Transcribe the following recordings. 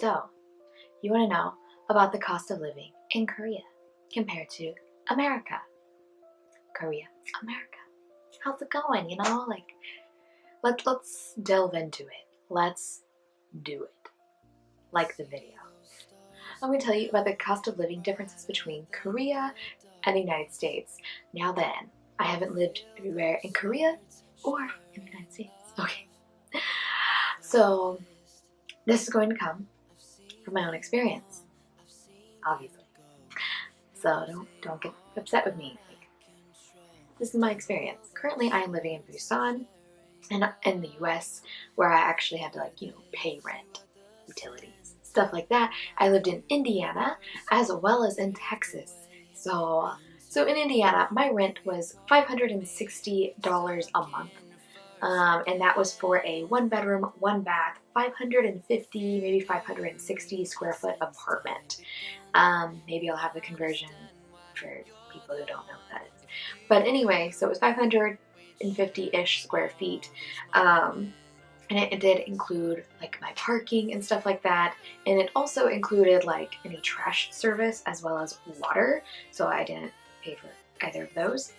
So, you want to know about the cost of living in Korea compared to America. Korea, America. How's it going? You know, like, let's delve into it. Let's do it. Like the video. I'm going to tell you about the cost of living differences between Korea and the United States. Now then, I haven't lived everywhere in Korea or in the United States. Okay. So, this is going to come from my own experience, obviously. So don't get upset with me. Like, this is my experience. Currently, I am living in Busan, and in the U.S., where I actually had to pay rent, utilities, stuff like that. I lived in Indiana as well as in Texas. So in Indiana, my rent was $560 a month. And that was for a 1-bedroom, 1-bath, 550, maybe 560 square foot apartment. Maybe I'll have the conversion for people who don't know what that is. But anyway, so it was 550-ish square feet. And it did include like my parking and stuff like that. And it also included like any trash service as well as water. So I didn't pay for either of those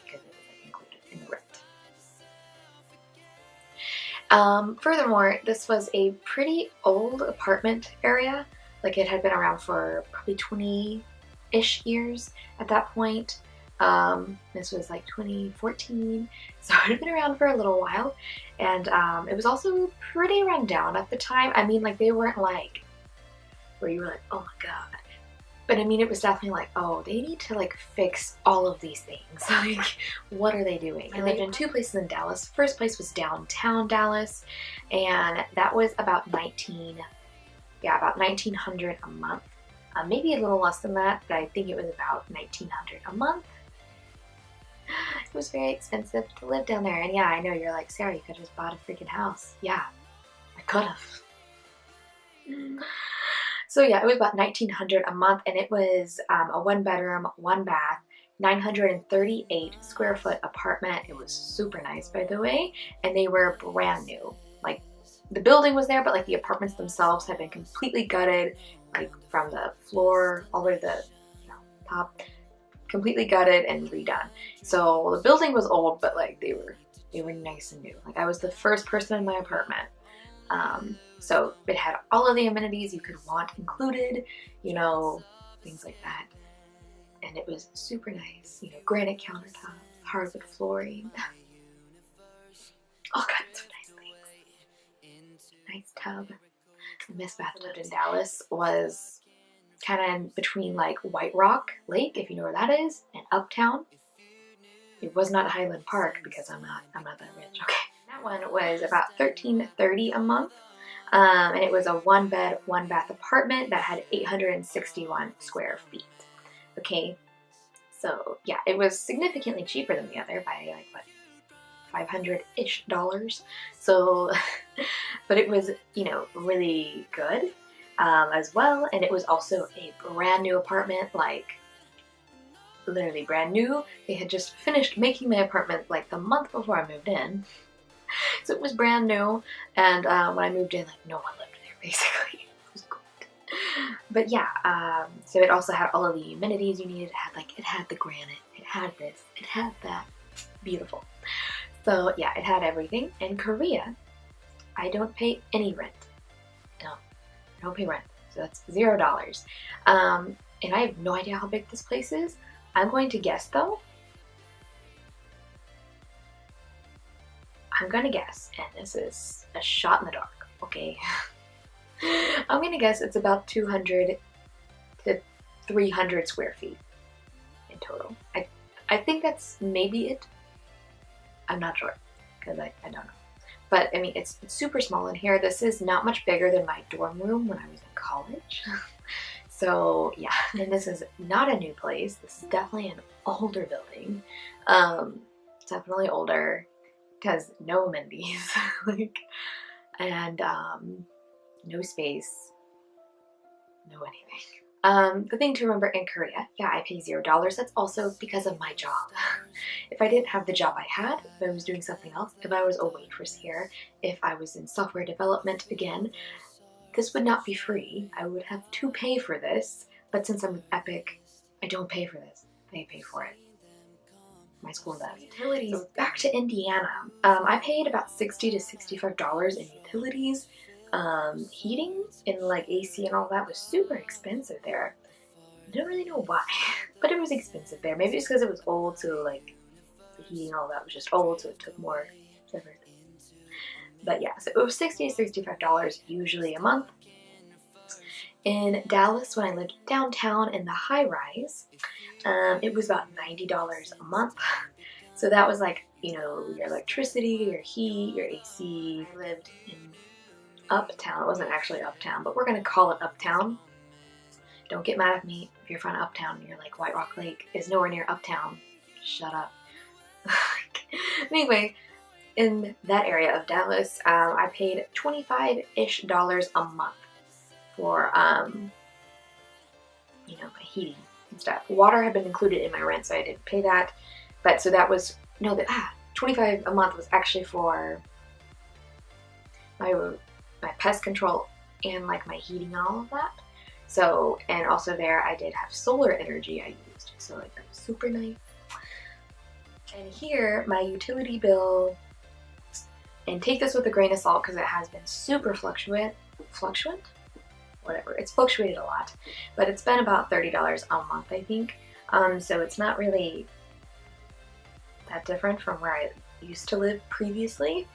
because it was like included in the rent. Furthermore, this was a pretty old apartment area. Like, it had been around for probably 20-ish years at that point. This was like 2014, so it had been around for a little while. And it was also pretty run down at the time. I mean, like, they weren't like where you were like, oh my god. But I mean, it was definitely like, oh, they need to like fix all of these things. Like, what are they doing? I lived in 2 places in Dallas. First place was downtown Dallas, and that was about about $1,900 a month. Maybe a little less than that, but I think it was about $1,900 a month. It was very expensive to live down there. And yeah, I know you're like, Sarah, you could have just bought a freaking house. Yeah, I could have. So yeah, it was about $1,900 a month, and it was a 1-bedroom, 1-bath, 938 square foot apartment. It was super nice, by the way, and they were brand new. Like, the building was there, but like the apartments themselves had been completely gutted, like from the floor all the way to the top, completely gutted and redone. So the building was old, but like they were nice and new. Like, I was the first person in my apartment. So it had all of the amenities you could want included, you know, things like that. And it was super nice, you know, granite countertops, hardwood flooring, all kinds of nice things. Nice tub. The Miss Bathtub in Dallas was kind of between like White Rock Lake, if you know where that is, and Uptown. It was not Highland Park because I'm not that rich. Okay. That one was about $1,330 a month. And it was a 1-bed, 1-bath apartment that had 861 square feet. Okay, so yeah, it was significantly cheaper than the other by like what, $500-ish. So, but it was, you know, really good as well. And it was also a brand new apartment, like literally brand new. They had just finished making my apartment like the month before I moved in. So it was brand new, and when I moved in, like, no one lived there, basically. It was great. But yeah, so it also had all of the amenities you needed. It had the granite, it had this, it had that. Beautiful. So yeah, it had everything. In Korea, I don't pay any rent. No, I don't pay rent. So that's $0. And I have no idea how big this place is. I'm going to guess, though. I'm gonna guess, and this is a shot in the dark, okay? I'm gonna guess it's about 200 to 300 square feet in total. I think that's maybe it. I'm not sure, because I don't know. But I mean, it's super small in here. This is not much bigger than my dorm room when I was in college. So yeah, and this is not a new place. This is definitely an older building. Definitely older. Has no amenities, like, and no space, no anything. The thing to remember in Korea, yeah, I pay $0. That's also because of my job. If I didn't have the job I had, if I was doing something else, if I was a waitress here, if I was in software development again, this would not be free. I would have to pay for this, but since I'm with EPIK, I don't pay for this. They pay for it. My school does. Utilities. So back to Indiana. I paid about $60 to $65 in utilities. Heating and like AC and all that was super expensive there. I don't really know why, but it was expensive there. Maybe it's because it was old, so like the heating and all that was just old, so it took more effort. But yeah, so it was $60 to $65 usually a month. In Dallas, when I lived downtown in the high rise, it was about $90 a month. So that was like, you know, your electricity, your heat, your AC. I lived in Uptown. It wasn't actually Uptown, but we're going to call it Uptown. Don't get mad at me if you're from Uptown and you're like, White Rock Lake is nowhere near Uptown. Shut up. Anyway, in that area of Dallas, I paid $25-ish a month for, you know, my heating and stuff. Water had been included in my rent, so I didn't pay that. But so that was, no, $25 a month was actually for my pest control and like my heating and all of that. So, and also there I did have solar energy I used, so like that was super nice. And here my utility bill, and take this with a grain of salt because it has been super fluctuant, whatever, it's fluctuated a lot, but it's been about $30 a month, I think. So it's not really that different from where I used to live previously.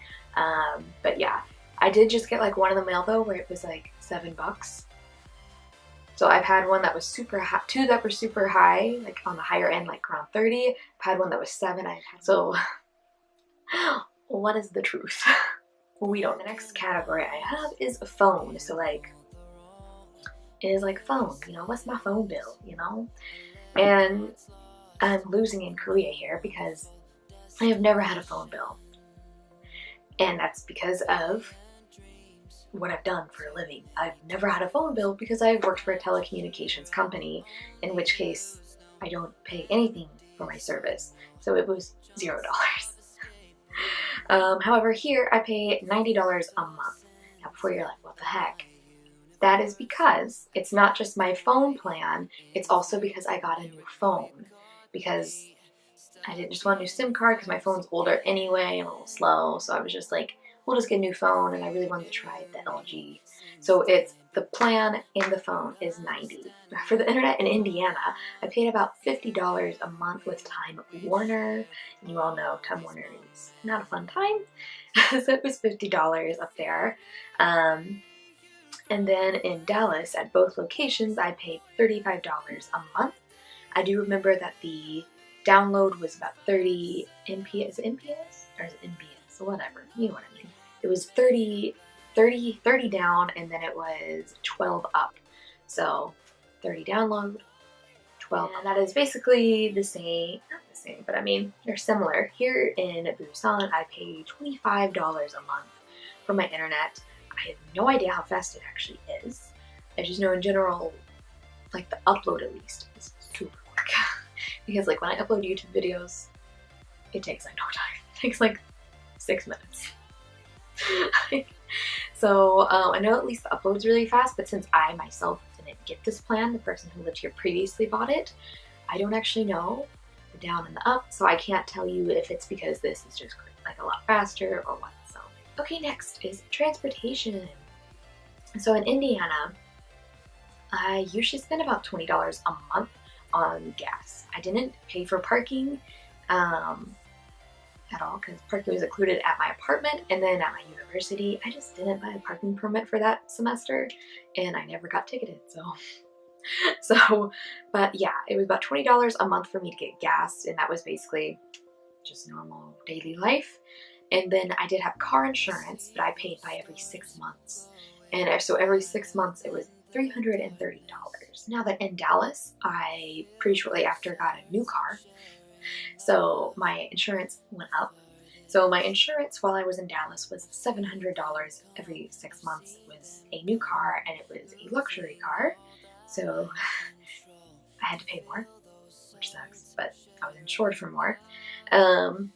But yeah, I did just get like one in the mail though, where it was like $7. So I've had one that was super high, two that were super high, like on the higher end, like around 30. I've had one that was 7. So what is the truth? We don't. The next category I have is a phone. So like, it is like phone, you know, what's my phone bill, you know? And I'm losing in Korea here because I have never had a phone bill. And that's because of what I've done for a living. I've never had a phone bill because I've worked for a telecommunications company, in which case I don't pay anything for my service. So it was $0. However, here I pay $90 a month. Now before you're like, what the heck? That is because it's not just my phone plan, it's also because I got a new phone. Because I didn't just want a new SIM card because my phone's older anyway and a little slow, so I was just like, we'll just get a new phone, and I really wanted to try the LG. So it's the plan and the phone is $90. For the internet in Indiana, I paid about $50 a month with Time Warner. And you all know Time Warner is not a fun time. So it was $50 up there. And then in Dallas, at both locations, I paid $35 a month. I do remember that the download was about 30 MPS. Is it MPS? Or is it MBS? Whatever. You know what I mean. It was 30 down, and then it was 12 up. So 30 download, 12. And that is basically the same, not the same, but I mean, they're similar. Here in Busan, I pay $25 a month for my internet. I have no idea how fast it actually is. I just know in general, like the upload at least is super quick. Because like when I upload YouTube videos, it takes like no time. It takes like 6 minutes. So I know at least the upload's really fast, but since I myself didn't get this plan, the person who lived here previously bought it, I don't actually know the down and the up, so I can't tell you if it's because this is just like a lot faster or what. So okay, next is transportation. So in Indiana, I usually spend about $20 a month on gas. I didn't pay for parking at all because parking was included at my apartment, and then at my university I just didn't buy a parking permit for that semester and I never got ticketed, so but yeah, it was about $20 a month for me to get gas, and that was basically just normal daily life. And then I did have car insurance, but I paid by every 6 months, and so every 6 months it was $330. Now that in Dallas, I pretty shortly after got a new car, so my insurance went up. So my insurance while I was in Dallas was $700 every 6 months. It was a new car, and it was a luxury car. So I had to pay more, which sucks, but I was insured for more. And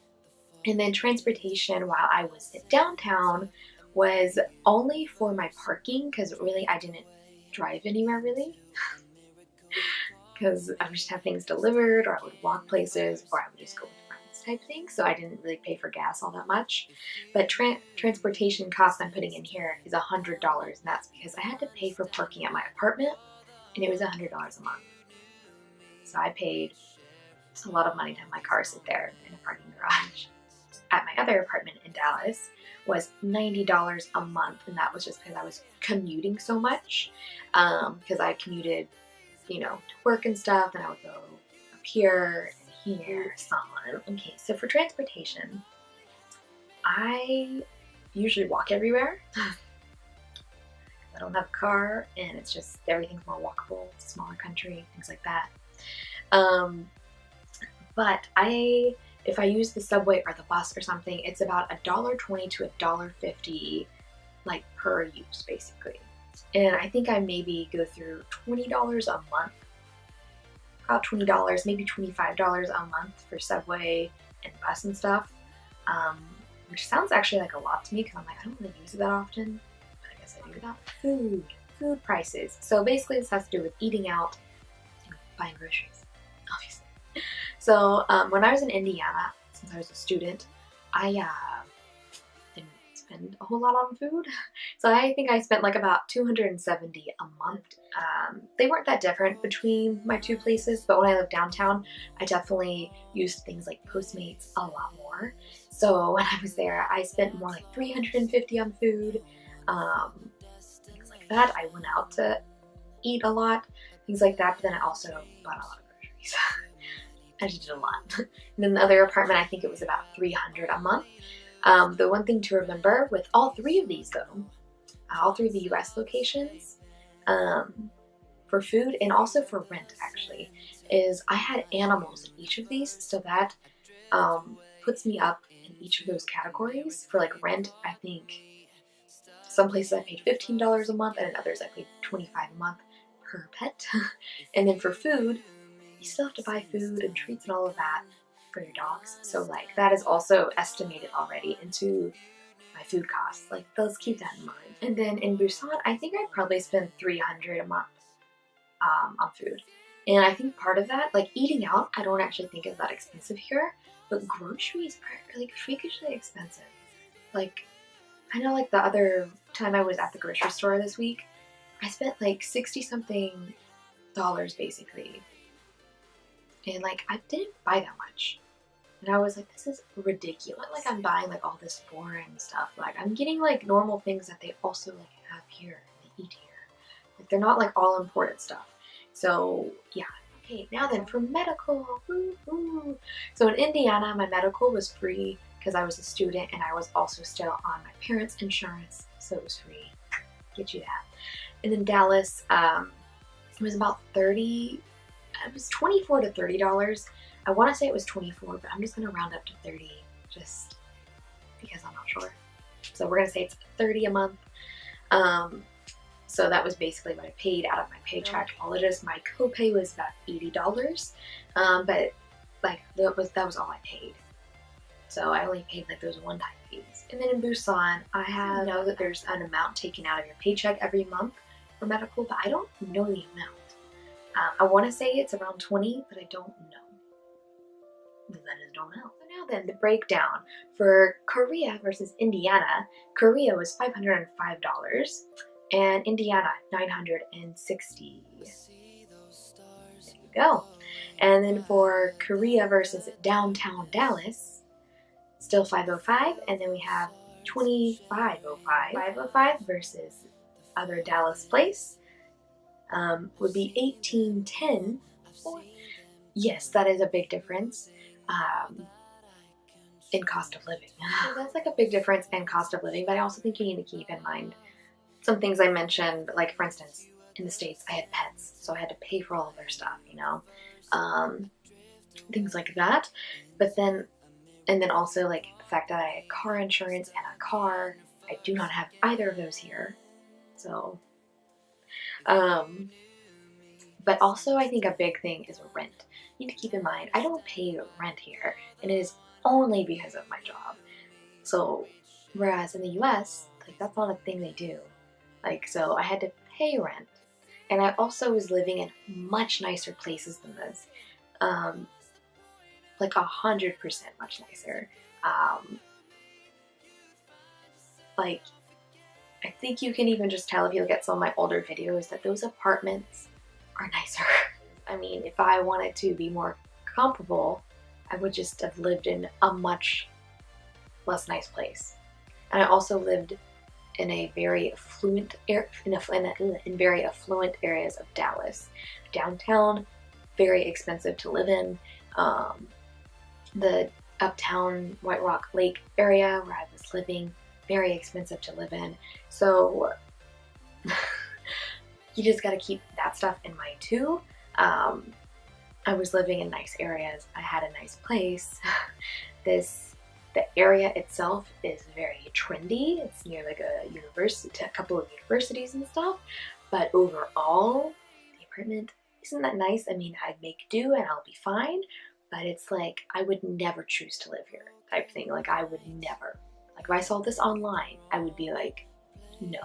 then transportation while I was in downtown was only for my parking, because really I didn't drive anywhere really. Because I would just have things delivered, or I would walk places, or I would just go with friends type thing. So I didn't really pay for gas all that much. But transportation cost I'm putting in here is $100, and that's because I had to pay for parking at my apartment, and it was $100 a month. So I paid a lot of money to have my car sit there in a parking garage. At my other apartment in Dallas was $90 a month, and that was just because I was commuting so much. Because I commuted, you know, to work and stuff, and I would go up here and here, so on. Okay, so for transportation, I usually walk everywhere. I don't have a car, and it's just everything's more walkable. It's a smaller country, things like that. But if I use the subway or the bus or something, it's about $1.20 to $1.50, like per use basically. And I think I maybe go through $20 a month, about $20, maybe $25 a month for subway and bus and stuff, which sounds actually like a lot to me because I'm like, I don't really use it that often, but I guess I do that. Food prices. So basically this has to do with eating out and buying groceries, obviously. So when I was in Indiana, since I was a student, I didn't spend a whole lot on food. So I think I spent like about $270 a month. They weren't that different between my two places, but when I lived downtown, I definitely used things like Postmates a lot more. So when I was there, I spent more like $350 on food, things like that. I went out to eat a lot, things like that, but then I also bought a lot of groceries. I just did a lot. And then the other apartment, I think it was about $300 a month. The one thing to remember with all three of these though, all three of the US locations, for food and also for rent actually, is I had animals in each of these, so that puts me up in each of those categories. For like rent, I think some places I paid $15 a month, and in others I paid $25 a month per pet. And then for food, you still have to buy food and treats and all of that for your dogs. So like that is also estimated already into my food costs. Like let's keep that in mind. And then in Busan, I think I probably spend $300 a month on food. And I think part of that, like eating out, I don't actually think is that expensive here, but groceries are like freakishly expensive. Like I know like the other time I was at the grocery store this week, I spent like 60 something dollars basically. And like I didn't buy that much, and I was like, this is ridiculous. Like I'm buying like all this foreign stuff. Like I'm getting like normal things that they also like have here and they eat here. Like they're not like all imported stuff. So yeah. Okay, now then for medical. Woo-hoo. So in Indiana, my medical was free because I was a student and I was also still on my parents' insurance, so it was free. Get you that. And in Dallas, it was about $30. It was $24 to $30. I want to say it was 24, but I'm just going to round up to 30 just because I'm not sure. So we're going to say it's 30 a month. So that was basically what I paid out of my paycheck. Apologies, my copay was about $80. But like that was all I paid. So I only paid like those one-time fees. And then in Busan, I know that there's an amount taken out of your paycheck every month for medical, but I don't know the amount. I want to say it's around 20, but I don't know. Because I just don't know. So now then, the breakdown for Korea versus Indiana. Korea was $505 and Indiana $960. There you go. And then for Korea versus downtown Dallas, still $505, and then we have $25.05. $505 versus other Dallas place. Would be $18.10. Yes, that is a big difference in cost of living. So that's like a big difference in cost of living, but I also think you need to keep in mind some things I mentioned, like for instance, in the States, I had pets, so I had to pay for all of their stuff, you know, things like that. But then, and then also like the fact that I had car insurance and a car, I do not have either of those here. So, but also I think a big thing is rent. You need to keep in mind, I don't pay rent here, and it is only because of my job. So, whereas in the US, Like, that's not a thing they do. Like, so I had to pay rent. And I also was living in much nicer places than this. Like 100% much nicer. Like, I think you can even just tell if you look at some of my older videos that those apartments are nicer. I mean, if I wanted to be more comparable, I would just have lived in a much less nice place. And I also lived in a very affluent in very affluent areas of Dallas. Downtown, very expensive to live in. The uptown White Rock Lake area where I was living, very expensive to live in. So you just gotta keep that stuff in mind too. I was living in nice areas. I had a nice place. The area itself is very trendy. It's near like a university, a couple of universities and stuff. But overall, the apartment isn't that nice. I mean, I'd make do and I'll be fine. But it's like, I would never choose to live here type thing. Like, I would never. Like, if I saw this online, I would be like, no.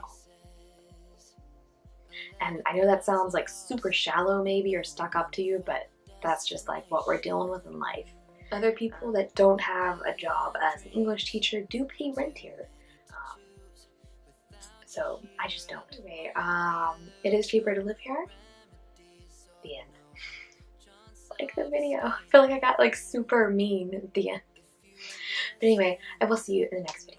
And I know that sounds like super shallow maybe or stuck up to you, but that's just like what we're dealing with in life. Other people that don't have a job as an English teacher do pay rent here. So I just don't. Anyway, it is cheaper to live here. The end. Like the video. I feel like I got like super mean at the end. But anyway, I will see you in the next video.